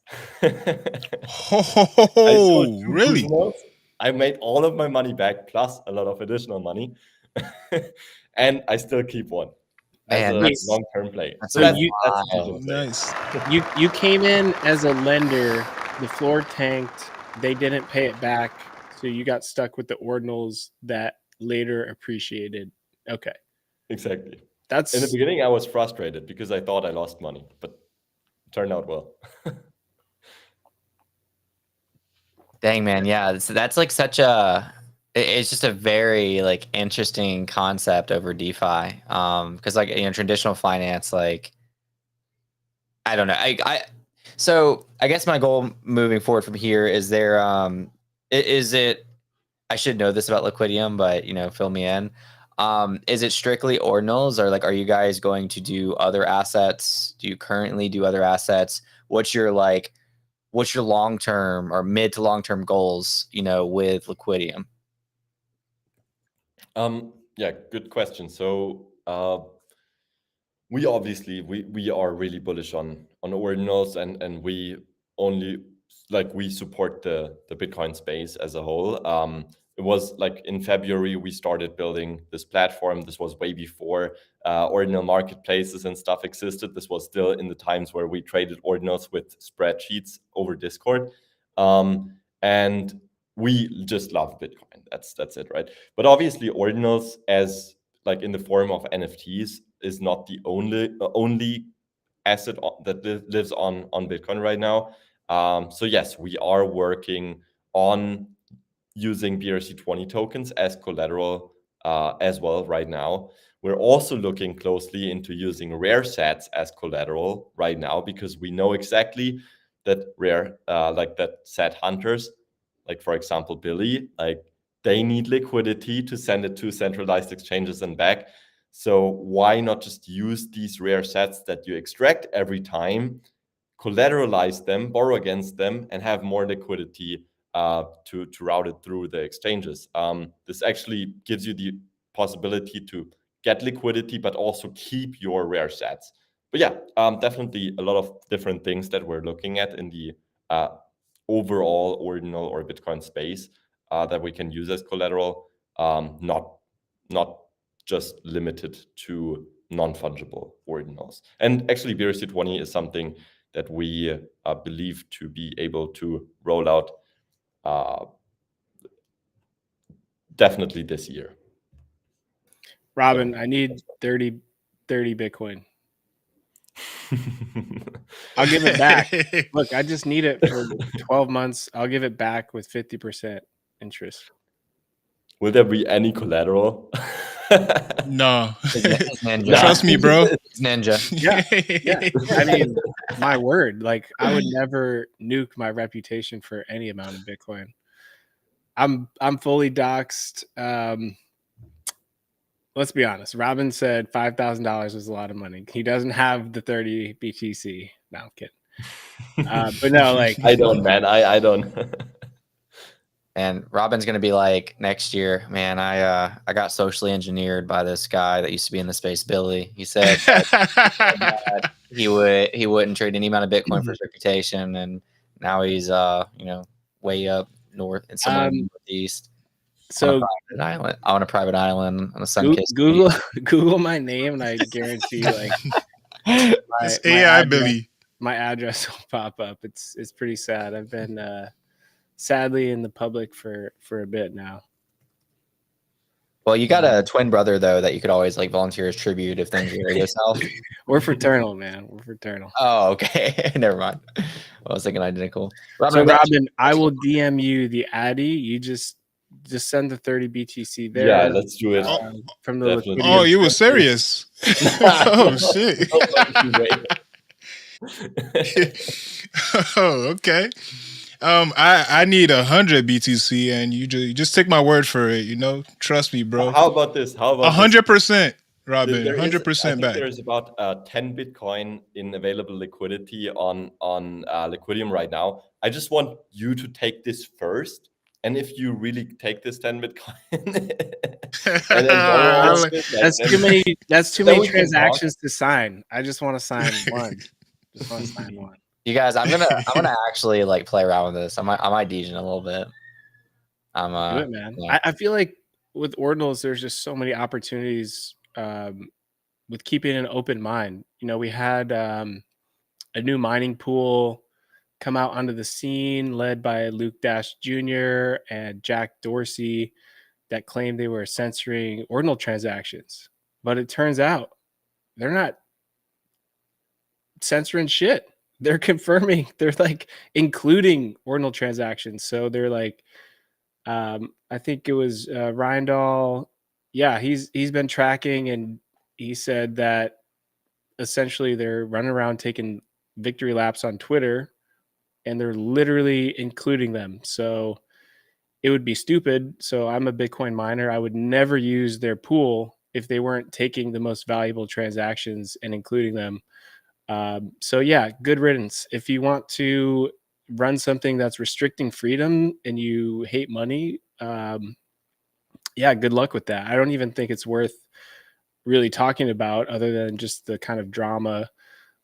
Oh, really? Ordinals. I made all of my money back plus a lot of additional money, and I still keep one as a long-term play. So nice. You came in as a lender, the floor tanked, they didn't pay it back, so you got stuck with the Ordinals that later appreciated. Okay. Exactly. That's in the beginning I was frustrated because I thought I lost money, but it turned out well. Dang, man. Yeah. That's like it's just a very like interesting concept over DeFi. Cause like, traditional finance, like, I don't know. So I guess my goal moving forward from here is I should know this about Liquidium, but fill me in. Is it strictly Ordinals, or like, are you guys going to do other assets? Do you currently do other assets? What's your long-term or mid to long-term goals, with Liquidium? Yeah, good question. So we obviously we are really bullish on Ordinals, and we only we support the Bitcoin space as a whole. It was like in February we started building this platform. This was way before ordinal marketplaces and stuff existed. This was still in the times where we traded ordinals with spreadsheets over Discord, and we just love Bitcoin. That's it, right? But obviously ordinals, as like in the form of NFTs, is not the only asset that lives on Bitcoin right now. So yes, we are working on using BRC20 tokens as collateral as well right now. We're also looking closely into using rare sets as collateral right now, because we know exactly that rare, like that set hunters, like for example, Billy, like they need liquidity to send it to centralized exchanges and back. So why not just use these rare sets that you extract every time, collateralize them, borrow against them, and have more liquidity to route it through the exchanges. This actually gives you the possibility to get liquidity, but also keep your rare sets. But yeah, definitely a lot of different things that we're looking at in the overall ordinal or Bitcoin space that we can use as collateral, not just limited to non-fungible ordinals. And actually, BRC20 is something that we believe to be able to roll out definitely this year. Robin, I need 30 Bitcoin. I'll give it back. Look, I just need it for 12 months. I'll give it back with 50% interest. Will there be any collateral? No. It's Ninja. Trust me, bro. It's Ninja. Yeah. I mean, my word, like I would never nuke my reputation for any amount of Bitcoin. I'm fully doxed. Let's be honest. Robin said $5,000 was a lot of money. He doesn't have the 30 BTC. No, I'm kidding. But no, like I don't, man. I don't. And Robin's gonna be like next year, man. I got socially engineered by this guy that used to be in the space, Billy. He said that he wouldn't trade any amount of Bitcoin for his reputation, and now he's way up north and somewhere in the northeast. so on a private island on a sun-kissed Google my name, and I guarantee like It's AI address, Billy. my address will pop up. It's pretty sad. I've been sadly in the public for a bit now. Well, you got a twin brother though that you could always like volunteer as tribute if things go south. We're fraternal, man. We're fraternal. Oh, okay. Never mind. I was thinking identical. Robin, I will DM you the Addy. You just send the 30 BTC there. Yeah, let's do it. From the liquidity. Oh, you were serious? Oh shit. Oh, okay. I need 100 BTC, and you just take my word for it. Trust me, bro. How about this? 100%, Robin. 100% back. There is about 10 Bitcoin in available liquidity on Liquidium right now. I just want you to take this first, and if you really take this 10 Bitcoin, and then that's too many transactions to sign. I just want to sign one. Just want to sign one. You guys, I'm gonna actually like play around with this. I might degen a little bit. Do it, man. Yeah. I feel like with ordinals, there's just so many opportunities with keeping an open mind. We had a new mining pool come out onto the scene, led by Luke Dash Jr. and Jack Dorsey, that claimed they were censoring ordinal transactions, but it turns out they're not censoring shit. They're confirming, they're like including ordinal transactions. So they're like, I think it was Reindahl. Yeah, he's been tracking, and he said that essentially they're running around taking victory laps on Twitter, and they're literally including them. So it would be stupid. So I'm a Bitcoin miner. I would never use their pool if they weren't taking the most valuable transactions and including them. So yeah, good riddance. If you want to run something that's restricting freedom and you hate money, yeah, good luck with that. I don't even think it's worth really talking about, other than just the kind of drama.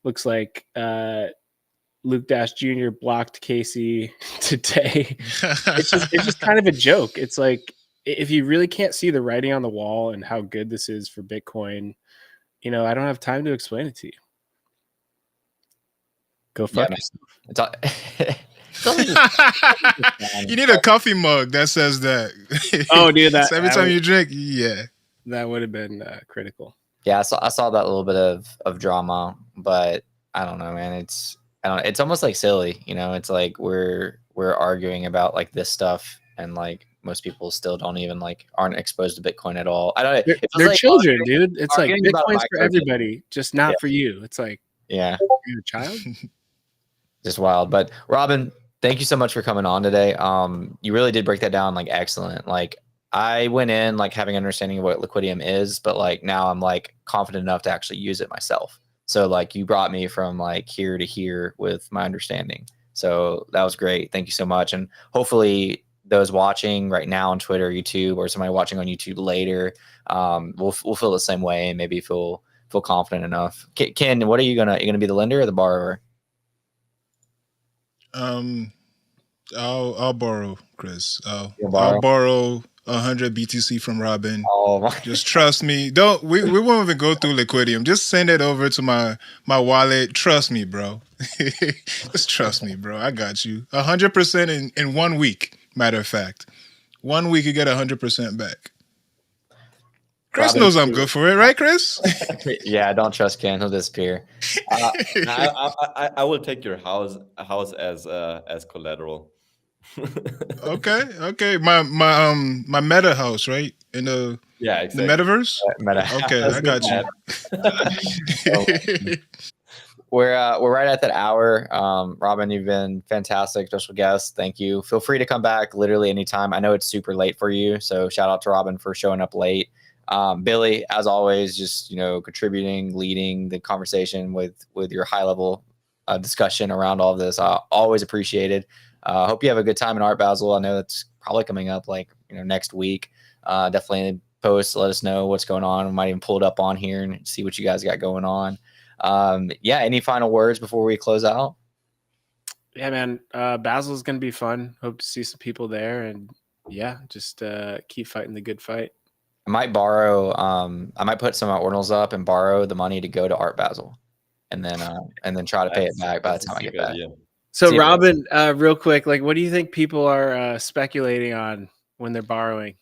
Looks like Luke Dash Jr. blocked Casey today. It's just kind of a joke. It's like, if you really can't see the writing on the wall and how good this is for Bitcoin, I don't have time to explain it to you. Go fuck yourself. You need a coffee mug that says that. Oh, dude, that so every time you drink, yeah, that would have been critical. Yeah, I saw that little bit of drama, but I don't know, man. It's almost like silly, It's like we're arguing about like this stuff, and like most people still don't even like aren't exposed to Bitcoin at all. I don't know. They're, It feels they're like children, dude. It's like arguing about Bitcoin's for micro everybody, just not for you. It's like, yeah, you're a child. just wild. But Robin, thank you so much for coming on today. You really did break that down like excellent. Like I went in like having an understanding of what Liquidium is, but like now I'm like confident enough to actually use it myself. So like you brought me from like here to here with my understanding. So that was great. Thank you so much. And hopefully those watching right now on Twitter, YouTube, or somebody watching on YouTube later, we'll feel the same way and maybe feel confident enough. Ken, what are you gonna be the lender or the borrower? I'll borrow, Chris. You'll I'll borrow? borrow 100 BTC from Robin. Oh my. Just trust me. We won't even go through Liquidium. Just send it over to my wallet. Trust me, bro. Just trust me, bro. I got you. 100% in 1 week. Matter of fact, 1 week you get 100% back. Chris Robin, knows I'm good for it, right, Chris? Yeah, don't trust Ken. He'll disappear. I will take your house as collateral. Okay. My meta house, right? In the exactly. the metaverse. Okay, I got you. We're right at that hour. Robin, you've been fantastic, special guest. Thank you. Feel free to come back literally anytime. I know it's super late for you, so shout out to Robin for showing up late. Billy, as always, just contributing, leading the conversation with your high level discussion around all of this. Always appreciated. Hope you have a good time in Art Basel. I know that's probably coming up like next week. Definitely post, let us know what's going on. We might even pull it up on here and see what you guys got going on. Any final words before we close out? Yeah, man. Basel is gonna be fun. Hope to see some people there, and yeah, just keep fighting the good fight. I might borrow. I might put some ordinals up and borrow the money to go to Art Basel, and then try to pay it back by the time I get back. Idea. So, See, Robin, real quick, like, what do you think people are speculating on when they're borrowing?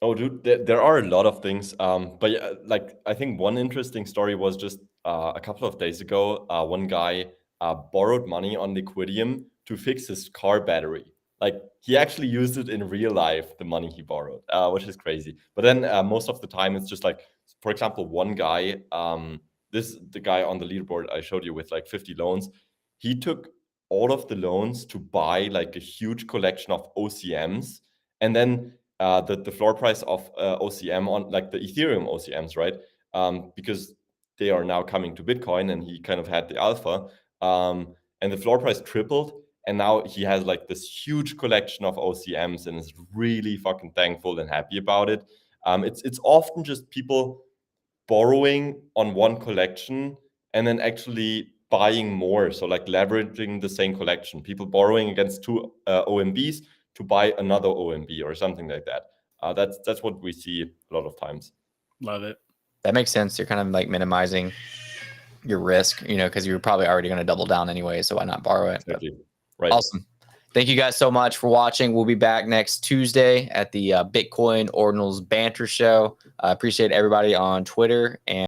Oh, dude, there are a lot of things. But yeah, like I think one interesting story was just a couple of days ago. One guy borrowed money on Liquidium to fix his car battery. Like he actually used it in real life, the money he borrowed, which is crazy. But then most of the time, it's just like, for example, one guy, the guy on the leaderboard I showed you with like 50 loans, he took all of the loans to buy like a huge collection of OCMs, and then the floor price of OCM on like the Ethereum OCMs, right? Because they are now coming to Bitcoin, and he kind of had the alpha, and the floor price tripled, and now he has like this huge collection of OCMs and is really fucking thankful and happy about it. It's often just people borrowing on one collection and then actually buying more, so like leveraging the same collection, people borrowing against two OMBs to buy another OMB or something like that. That's what we see a lot of times. Love it. That makes sense. You're kind of like minimizing your risk, because you're probably already going to double down anyway. So why not borrow it? Exactly. Right. Awesome. Thank you guys so much for watching. We'll be back next Tuesday at the Bitcoin Ordinals Banter Show. I appreciate everybody on Twitter and